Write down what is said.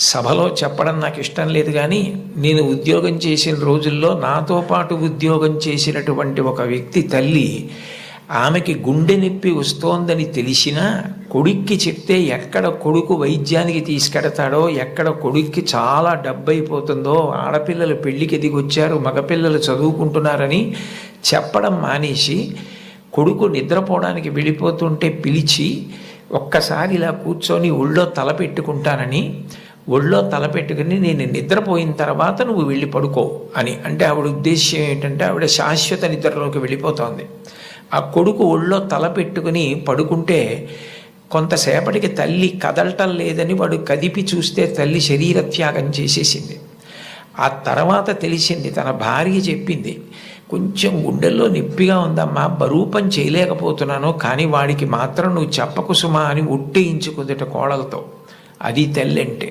సభలో చెప్పడం నాకు ఇష్టం లేదు, కానీ నేను ఉద్యోగం చేసిన రోజుల్లో నాతో పాటు ఉద్యోగం చేసినటువంటి ఒక వ్యక్తి తల్లి, ఆమెకి గుండె నొప్పి వస్తోందని తెలిసినా కొడుక్కి చెప్తే ఎక్కడ కొడుకు వైద్యానికి తీసుకెడతాడో, ఎక్కడ కొడుక్కి చాలా డబ్బు అయిపోతుందో, ఆడపిల్లలు పెళ్ళికి ఎదిగొచ్చారు, మగపిల్లలు చదువుకుంటున్నారని చెప్పడం మానేసి కొడుకు నిద్రపోవడానికి వెళ్ళిపోతుంటే పిలిచి ఒక్కసారి ఇలా కూర్చొని ఒళ్ళో తల పెట్టుకుంటానని, ఒళ్ళో తలపెట్టుకుని నేను నిద్రపోయిన తర్వాత నువ్వు వెళ్ళి పడుకో అని అంటే ఆవిడ ఉద్దేశ్యం ఏంటంటే ఆవిడ శాశ్వత నిద్రలోకి వెళ్ళిపోతోంది. ఆ కొడుకు ఒళ్ళో తల పెట్టుకుని పడుకుంటే కొంతసేపటికి తల్లి కదలటం లేదని వాడు కదిపి చూస్తే తల్లి శరీర త్యాగం చేసేసింది. ఆ తర్వాత తెలిసింది, తన భార్య చెప్పింది, కొంచెం గుండెల్లో నొప్పిగా ఉందమ్మా, బరువు పని చేయలేకపోతున్నాను, కానీ వాడికి మాత్రం నువ్వు చెప్పకు సుమా అని ఒట్టేయించుకుందట కోడలతో. అది తల్లి అంటే.